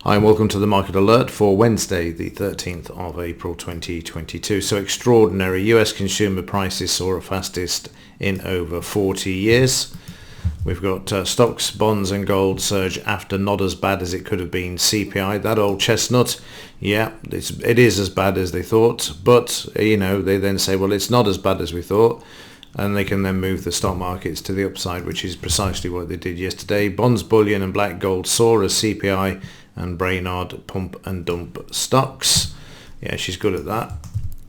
Hi and welcome to the Market Alert for Wednesday, the 13th of April 2022. So extraordinary. US consumer prices saw a fastest in over 40 years. We've got stocks, bonds and gold surge after not as bad as it could have been. CPI, that old chestnut, yeah, it is as bad as they thought. But, they then say, well, it's not as bad as we thought. And they can then move the stock markets to the upside, which is precisely what they did yesterday. Bonds, bullion and black gold soar as CPI and Brainard pump and dump stocks. Yeah, she's good at that.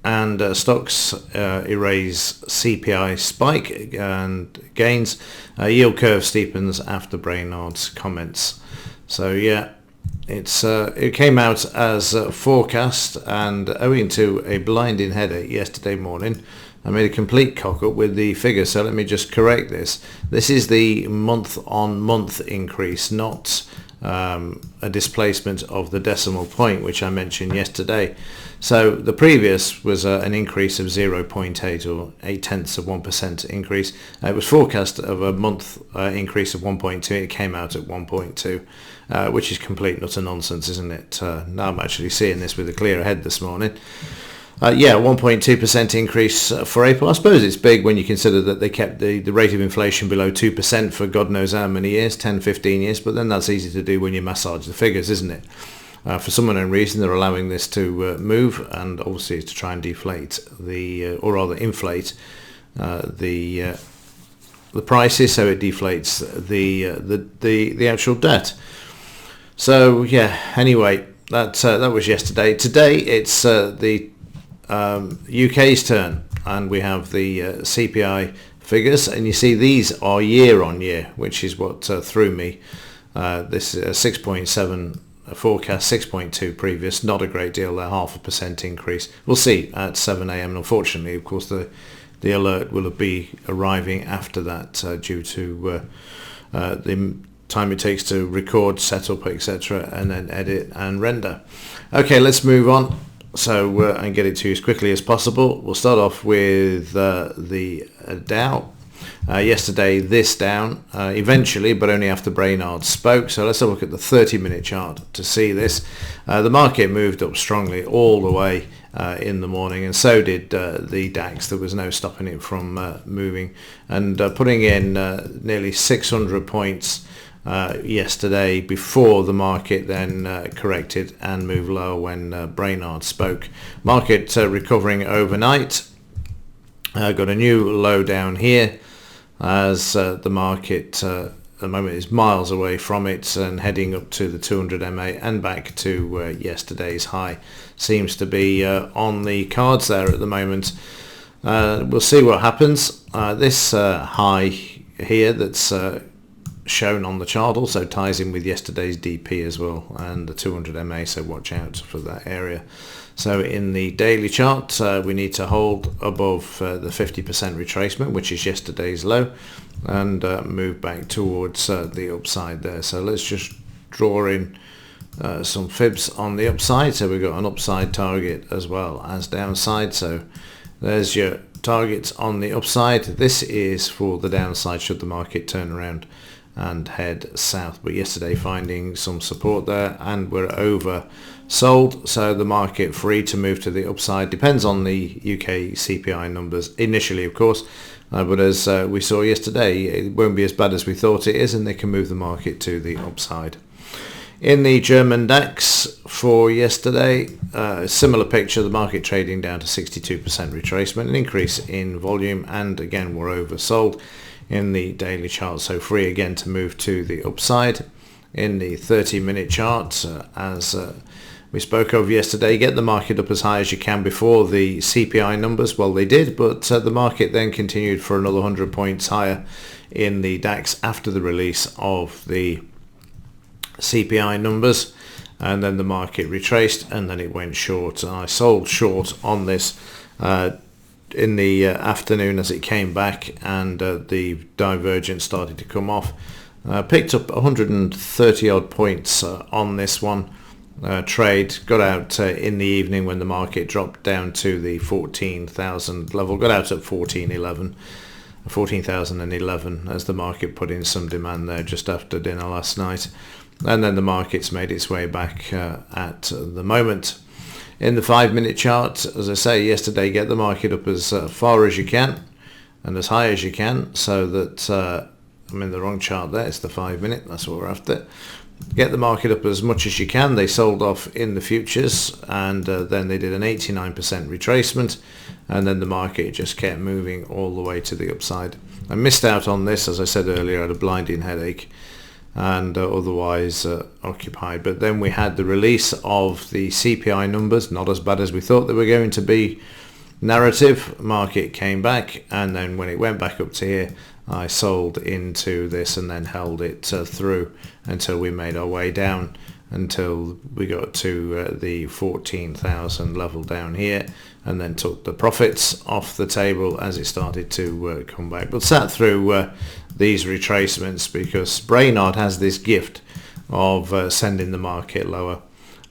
And stocks erase CPI spike and gains. Yield curve steepens after Brainard's comments. So yeah, it came out as forecast, and owing to a blinding headache yesterday morning, I made a complete cock up with the figure. So let me just correct this. This is the month-on-month increase, not a displacement of the decimal point, which I mentioned yesterday. So the previous was an increase of 0.8 or 0.8% increase. It was forecast of a month increase of 1.2. It came out at 1.2, which is complete nutter nonsense, isn't it? Now I'm actually seeing this with a clearer head this morning. 1.2% increase for April. I suppose it's big when you consider that they kept the rate of inflation below 2% for God knows how many years, 10, 15 years, but then that's easy to do when you massage the figures, isn't it? For some unknown reason, they're allowing this to move, and obviously it's to try and deflate or rather inflate the prices, so it deflates the actual debt. So yeah, anyway, that was yesterday. Today it's the UK's turn, and we have the CPI figures, and you see these are year on year, which is what threw me. This is 6.7 forecast, 6.2 previous, not a great deal there, 0.5% increase. We'll see at 7 a.m. and unfortunately, of course, the alert will be arriving after that due to the time it takes to record, set up, etc., and then edit and render. Okay, let's move on. So and get it to you as quickly as possible. We'll start off with the Dow. Yesterday, this down eventually, but only after Brainard spoke. So let's have a look at the 30-minute chart to see this. The market moved up strongly all the way in the morning, and so did the DAX. There was no stopping it from moving, and putting in nearly 600 points yesterday before the market then corrected and moved lower when Brainard spoke. Market recovering overnight. Got a new low down here as the market at the moment is miles away from it and heading up to the 200 MA and back to yesterday's high. Seems to be on the cards there at the moment. We'll see what happens. This high here that's shown on the chart also ties in with yesterday's DP as well, and the 200 MA, so watch out for that area. So in the daily chart, we need to hold above the 50% retracement, which is yesterday's low, and move back towards the upside there. So let's just draw in some fibs on the upside. So we've got an upside target as well as downside. So there's your targets on the upside. This is for the downside should the market turn around and head south, but yesterday finding some support there, and we're oversold, so the market free to move to the upside. Depends on the UK CPI numbers initially, of course, but as we saw yesterday, it won't be as bad as we thought it is, and they can move the market to the upside. In the German DAX for yesterday, similar picture, the market trading down to 62% retracement, an increase in volume, and again we're oversold in the daily chart, so free again to move to the upside. In the 30-minute chart, as we spoke of yesterday, get the market up as high as you can before the CPI numbers. Well, they did, but the market then continued for another 100 points higher in the DAX after the release of the CPI numbers, and then the market retraced and then it went short, and I sold short on this in the afternoon as it came back, and the divergence started to come off. Picked up 130 odd points on this one trade. Got out in the evening when the market dropped down to the 14,000 level. Got out at 14.11. 14,011 as the market put in some demand there just after dinner last night. And then the market's made its way back at the moment. In the 5-minute chart, as I say, yesterday, get the market up as far as you can and as high as you can, so that I'm in the wrong chart there. It's the 5-minute. That's what we're after. Get the market up as much as you can. They sold off in the futures, and then they did an 89% retracement, and then the market just kept moving all the way to the upside. I missed out on this, as I said earlier. I had a blinding headache and otherwise occupied. But then we had the release of the CPI numbers, not as bad as we thought they were going to be. Narrative market came back, and then when it went back up to here, I sold into this and then held it through until we made our way down, until we got to the 14,000 level down here, and then took the profits off the table as it started to come back. But sat through these retracements because Brainard has this gift of sending the market lower,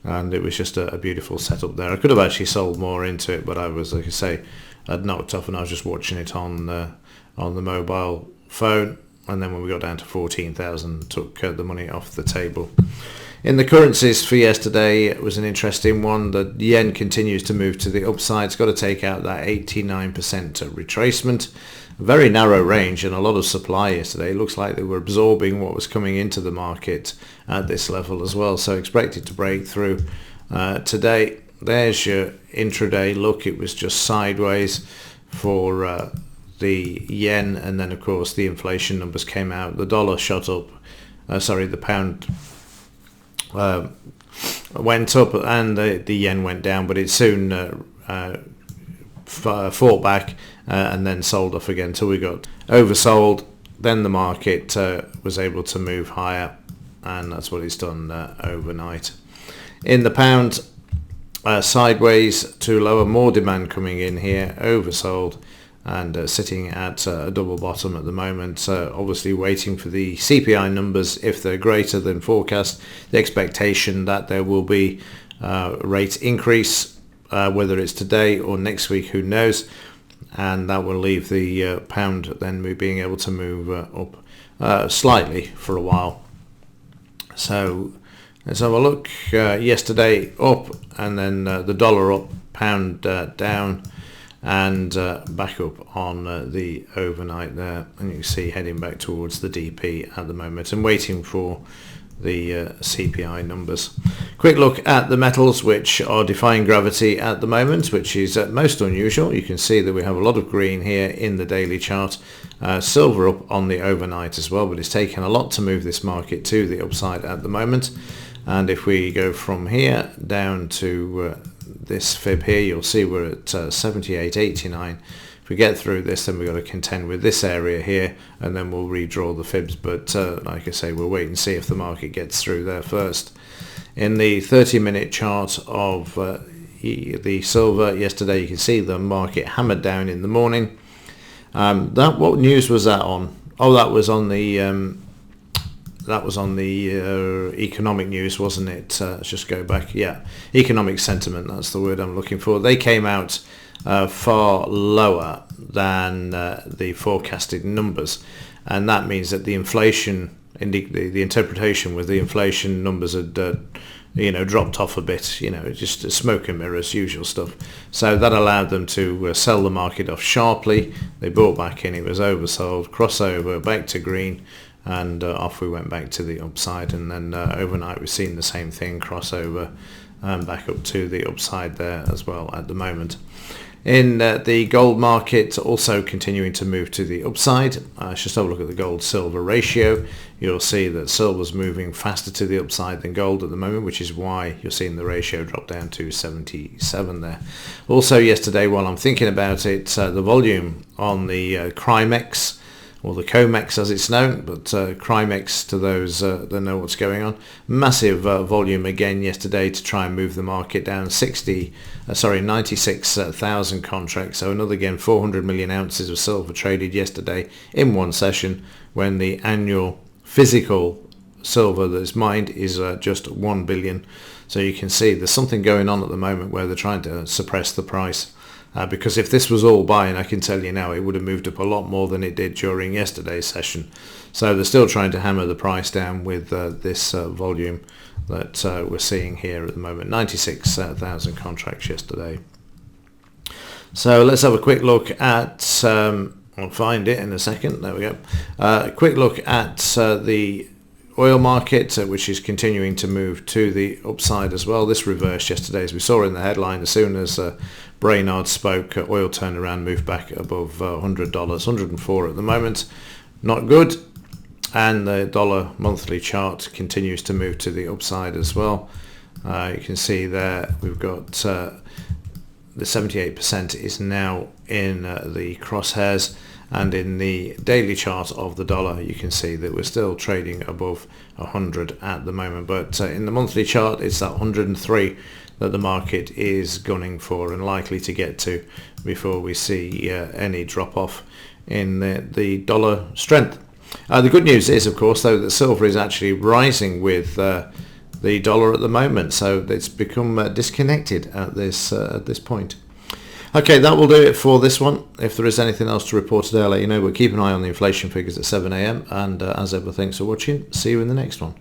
and it was just a beautiful setup there. I could have actually sold more into it, but I was, like I say, I'd knocked off and I was just watching it on the mobile phone, and then when we got down to 14,000, took the money off the table. In the currencies for yesterday, it was an interesting one. The yen continues to move to the upside. It's got to take out that 89% retracement. Very narrow range and a lot of supply yesterday. It looks like they were absorbing what was coming into the market at this level as well. So expect it to break through today. There's your intraday look. It was just sideways for the yen, and then of course the inflation numbers came out. The dollar shot up. The pound went up and the yen went down, but it soon fought back and then sold off again till we got oversold. Then the market was able to move higher, and that's what it's done overnight. In the pound, sideways to lower, more demand coming in here, oversold, and sitting at a double bottom at the moment. Obviously waiting for the CPI numbers. If they're greater than forecast, the expectation that there will be rate increase, whether it's today or next week, who knows, and that will leave the pound then being able to move up slightly for a while. So let's have a look. Yesterday up, and then the dollar up, pound down, and back up on the overnight there, and you can see heading back towards the DP at the moment and waiting for the CPI numbers. Quick look at the metals, which are defying gravity at the moment, which is most unusual. You can see that we have a lot of green here in the daily chart. Silver up on the overnight as well, but it's taken a lot to move this market to the upside at the moment. And if we go from here down to this fib here, you'll see we're at 78.89. If we get through this, then we've got to contend with this area here, and then we'll redraw the fibs. But like I say, we'll wait and see if the market gets through there first. In the 30-minute chart of the silver yesterday, you can see the market hammered down in the morning. What news was that on? Oh, that was on the economic news, wasn't it? Let's just go back. Yeah, economic sentiment, that's the word I'm looking for. They came out far lower than the forecasted numbers, and that means that the inflation, the interpretation was the inflation numbers had dropped off a bit, just smoke and mirrors, usual stuff. So that allowed them to sell the market off sharply. They bought back in, it was oversold, crossover, back to green, and off we went back to the upside. And then overnight we've seen the same thing, crossover and back up to the upside there as well at the moment. In the gold market, also continuing to move to the upside. Just have a look at the gold-silver ratio. You'll see that silver's moving faster to the upside than gold at the moment, which is why you're seeing the ratio drop down to 77 there. Also yesterday, while I'm thinking about it, the volume on the Crimex, or the COMEX as it's known, but Crimex to those that know what's going on. Massive volume again yesterday to try and move the market down. 96,000 contracts. So another, again, 400 million ounces of silver traded yesterday in one session, when the annual physical silver that is mined is just 1 billion. So you can see there's something going on at the moment where they're trying to suppress the price. because if this was all buying, I can tell you now, it would have moved up a lot more than it did during yesterday's session. So they're still trying to hammer the price down with this volume that we're seeing here at the moment. 96,000 contracts yesterday. So let's have a quick look at, I'll find it in a second, there we go. Quick look at the oil market, which is continuing to move to the upside as well. This reversed yesterday, as we saw in the headline. As soon as Brainard spoke, oil turned around, moved back above $100, 104 at the moment. Not good. And the dollar monthly chart continues to move to the upside as well. You can see there we've got the 78% is now in the crosshairs, and in the daily chart of the dollar you can see that we're still trading above 100 at the moment, but in the monthly chart it's that 103 that the market is gunning for and likely to get to before we see any drop off in the dollar strength. The good news is, of course, though, that silver is actually rising with the dollar at the moment, so it's become disconnected at this point. Okay, that will do it for this one. If there is anything else to report today, I'll let you know. But keep an eye on the inflation figures at 7 a.m. And as ever, thanks for watching. See you in the next one.